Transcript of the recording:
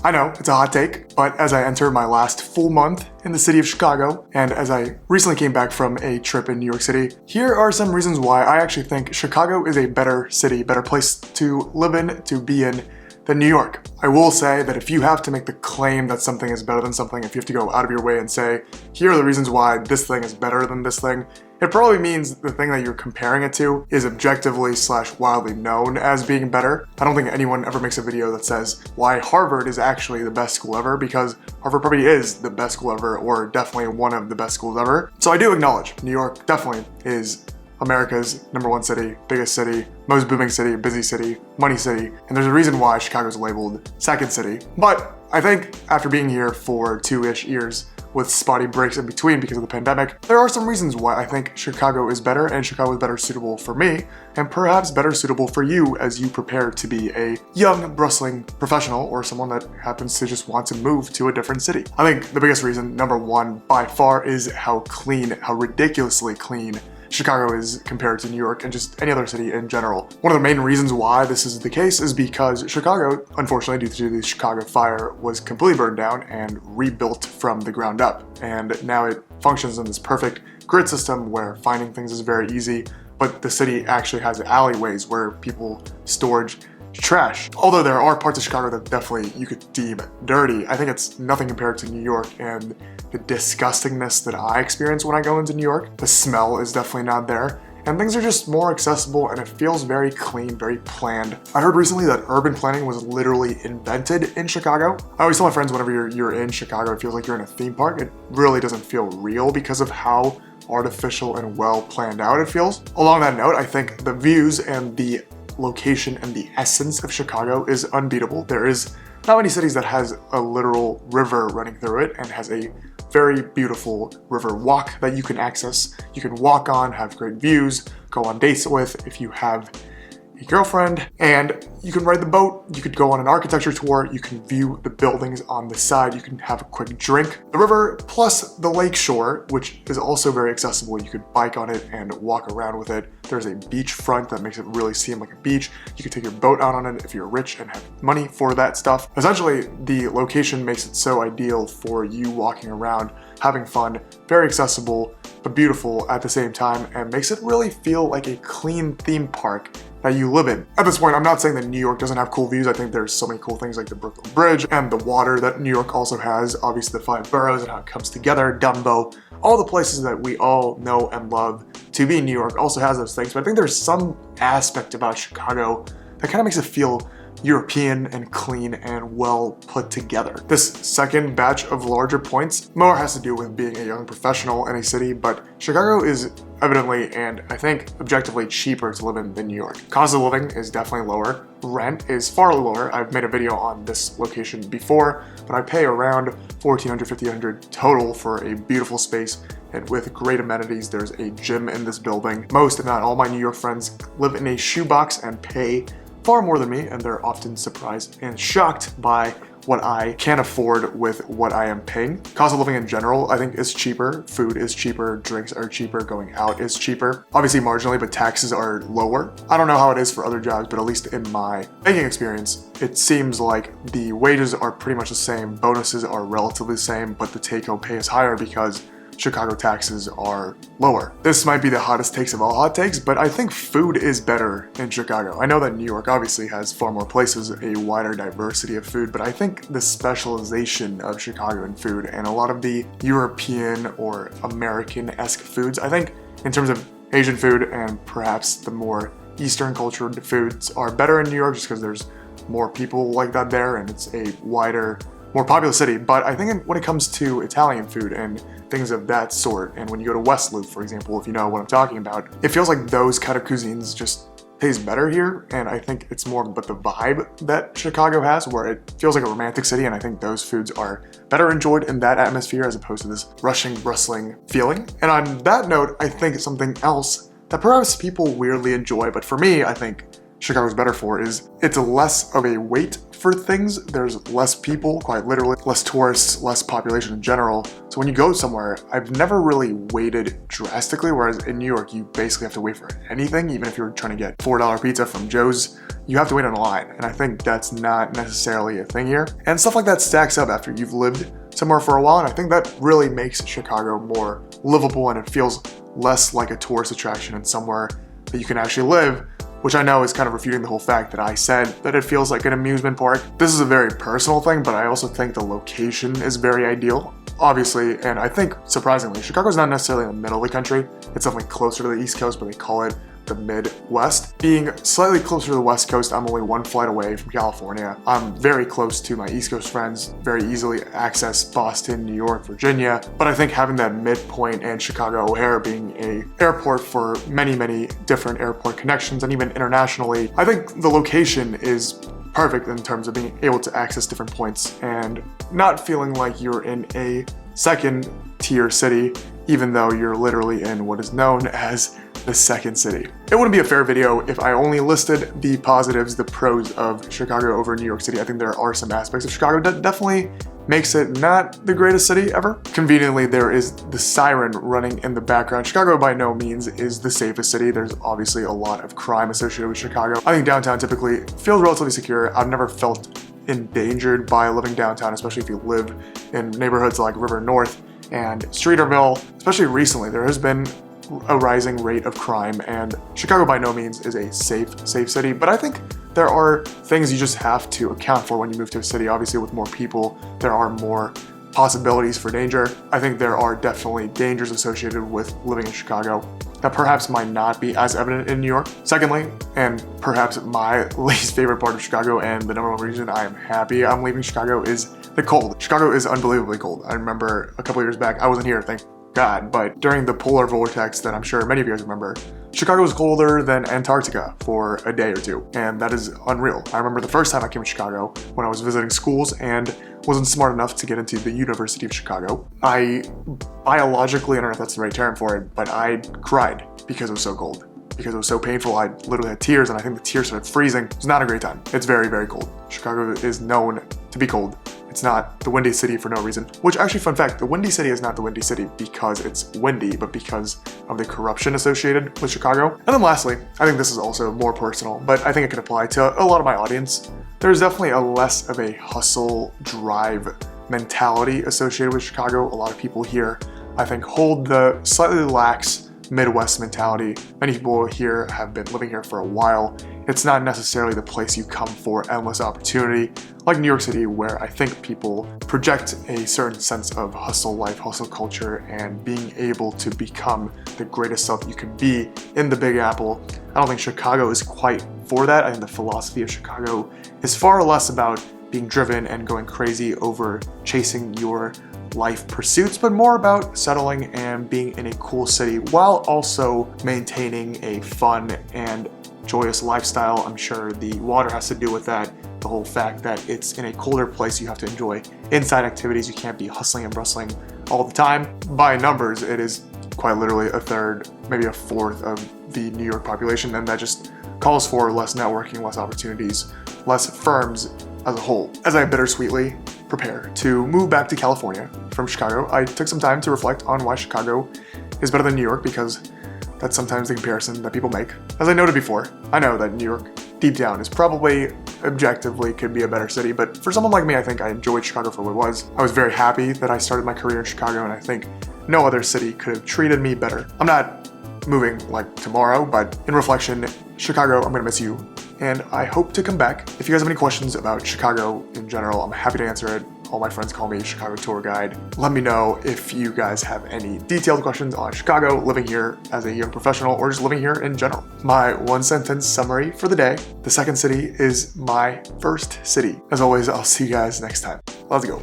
I know, it's a hot take, but as I enter my last full month in the city of Chicago, and as I recently came back from a trip in New York City, here are some reasons why I actually think Chicago is a better city, better place to live in, to be in, than New York. I will say that if you have to make the claim that something is better than something, if you have to go out of your way and say, here are the reasons why this thing is better than this thing, it probably means the thing that you're comparing it to is objectively / wildly known as being better. I don't think anyone ever makes a video that says why Harvard is actually the best school ever, because Harvard probably is the best school ever, or definitely one of the best schools ever. So I do acknowledge New York definitely is America's #1 city, biggest city, most booming city, busy city, money city, and there's a reason why Chicago's labeled second city. But I think after being here for 2-ish years, with spotty breaks in between because of the pandemic, there are some reasons why I think Chicago is better, and Chicago is better suitable for me, and perhaps better suitable for you as you prepare to be a young, bustling professional or someone that happens to just want to move to a different city. I think the biggest reason, #1 by far, is how clean, how ridiculously clean Chicago is compared to New York and just any other city in general. One of the main reasons why this is the case is because Chicago, unfortunately due to the Chicago fire, was completely burned down and rebuilt from the ground up. And now it functions in this perfect grid system where finding things is very easy, but the city actually has alleyways where people storage trash. Although there are parts of Chicago that definitely you could deem dirty, I think it's nothing compared to New York and the disgustingness that I experience when I go into New York. The smell is definitely not there, and things are just more accessible and it feels very clean, very planned. I heard recently that urban planning was literally invented in Chicago. I always tell my friends whenever you're in Chicago, it feels like you're in a theme park. It really doesn't feel real because of how artificial and well planned out it feels. Along that note, I think the views and the location and the essence of Chicago is unbeatable. There is not many cities that has a literal river running through it and has a very beautiful river walk that you can access. You can walk on, have great views, go on dates with if you have a girlfriend, and you can ride the boat, you could go on an architecture tour, you can view the buildings on the side, you can have a quick drink. The river plus the lake shore, which is also very accessible. You could bike on it and walk around with it. There's a beach front that makes it really seem like a beach. You can take your boat out on it if you're rich and have money for that stuff. Essentially, the location makes it so ideal for you walking around, having fun, very accessible, but beautiful at the same time, and makes it really feel like a clean theme park that you live in. At this point, I'm not saying that New York doesn't have cool views. I think there's so many cool things like the Brooklyn Bridge and the water that New York also has, obviously the 5 boroughs and how it comes together, Dumbo, all the places that we all know and love to be in New York also has those things. But I think there's some aspect about Chicago that kind of makes it feel European and clean and well put together. This second batch of larger points more has to do with being a young professional in a city, but Chicago is evidently and I think objectively cheaper to live in than New York. Cost of living is definitely lower. Rent is far lower. I've made a video on this location before, but I pay around $1,400, $1,500 total for a beautiful space and with great amenities. There's a gym in this building. Most, if not all, my New York friends live in a shoebox and pay far more than me, and they're often surprised and shocked by what I can afford with what I am paying. Cost of living in general, I think, is cheaper. Food is cheaper, drinks are cheaper, going out is cheaper. Obviously marginally, but taxes are lower. I don't know how it is for other jobs, but at least in my banking experience, it seems like the wages are pretty much the same, bonuses are relatively the same, but the take-home pay is higher because Chicago taxes are lower. This might be the hottest takes of all hot takes, but I think food is better in Chicago. I know that New York obviously has far more places, a wider diversity of food, but I think the specialization of Chicago in food and a lot of the European or American-esque foods, I think in terms of Asian food and perhaps the more Eastern cultured foods are better in New York just because there's more people like that there and it's a wider, more populous city. But I think when it comes to Italian food and things of that sort, and when you go to West Loop, for example, if you know what I'm talking about, it feels like those kind of cuisines just taste better here, and I think it's more but the vibe that Chicago has, where it feels like a romantic city, and I think those foods are better enjoyed in that atmosphere as opposed to this rushing, rustling feeling. And on that note, I think something else that perhaps people weirdly enjoy, but for me, I think Chicago's better for is it's less of a wait for things. There's less people, quite literally, less tourists, less population in general. So when you go somewhere, I've never really waited drastically, whereas in New York, you basically have to wait for anything. Even if you're trying to get $4 pizza from Joe's, you have to wait in a line. And I think that's not necessarily a thing here. And stuff like that stacks up after you've lived somewhere for a while. And I think that really makes Chicago more livable, and it feels less like a tourist attraction and somewhere that you can actually live, which I know is kind of refuting the whole fact that I said that it feels like an amusement park. This is a very personal thing, but I also think the location is very ideal, obviously, and I think, surprisingly, Chicago's not necessarily in the middle of the country. It's definitely closer to the East Coast, but they call it the Midwest. Being slightly closer to the West Coast, I'm only one flight away from California. I'm very close to my East Coast friends, very easily access Boston, New York, Virginia. But I think having that midpoint and Chicago O'Hare being a airport for many, many different airport connections, and even internationally, I think the location is perfect in terms of being able to access different points and not feeling like you're in a second tier city, even though you're literally in what is known as the second city. It wouldn't be a fair video if I only listed the positives, the pros of Chicago over New York City. I think there are some aspects of Chicago that definitely makes it not the greatest city ever. Conveniently, there is the siren running in the background. Chicago by no means is the safest city. There's obviously a lot of crime associated with Chicago. I think downtown typically feels relatively secure. I've never felt endangered by living downtown, especially if you live in neighborhoods like River North and Streeterville. Especially recently, there has been a rising rate of crime, and Chicago by no means is a safe city, but I think there are things you just have to account for when you move to a city. Obviously, with more people, there are more possibilities for danger. I think there are definitely dangers associated with living in Chicago that perhaps might not be as evident in New York. Secondly, and perhaps my least favorite part of Chicago, and the number one reason I am happy I'm leaving Chicago, is the cold. Chicago is unbelievably cold. I remember a couple years back, I wasn't here, thank God, but during the polar vortex that I'm sure many of you guys remember, Chicago was colder than Antarctica for a day or two, and that is unreal. I remember the first time I came to Chicago when I was visiting schools and wasn't smart enough to get into the University of Chicago. I biologically, I don't know if that's the right term for it, but I cried because it was so cold. Because it was so painful, I literally had tears, and I think the tears started freezing. It was not a great time. It's very, very cold. Chicago is known to be cold. It's not the windy city for no reason. Which, actually, fun fact, the windy city is not the windy city because it's windy, but because of the corruption associated with Chicago. And then lastly, I think this is also more personal, but I think it could apply to a lot of my audience. There's definitely a less of a hustle drive mentality associated with Chicago. A lot of people here, I think, hold the slightly lax Midwest mentality. Many people here have been living here for a while. It's not necessarily the place you come for endless opportunity, like New York City, where I think people project a certain sense of hustle life, hustle culture, and being able to become the greatest self you can be in the Big Apple. I don't think Chicago is quite for that. I think the philosophy of Chicago is far less about being driven and going crazy over chasing your life pursuits, but more about settling and being in a cool city while also maintaining a fun and joyous lifestyle. I'm sure the water has to do with that. The whole fact that it's in a colder place, you have to enjoy inside activities. You can't be hustling and bustling all the time. By numbers, it is quite literally a third, maybe a fourth of the New York population, and that just calls for less networking, less opportunities, less firms as a whole. As I bittersweetly prepare to move back to California from Chicago, I took some time to reflect on why Chicago is better than New York, because that's sometimes the comparison that people make. As I noted before, I know that New York, deep down, is probably objectively could be a better city, but for someone like me, I think I enjoyed Chicago for what it was. I was very happy that I started my career in Chicago, and I think no other city could have treated me better. I'm not moving like tomorrow, but in reflection, Chicago, I'm gonna miss you, and I hope to come back. If you guys have any questions about Chicago in general, I'm happy to answer it. All my friends call me Chicago Tour Guide. Let me know if you guys have any detailed questions on Chicago, living here as a young professional, or just living here in general. My one sentence summary for the day: the second city is my first city. As always, I'll see you guys next time. Let's go.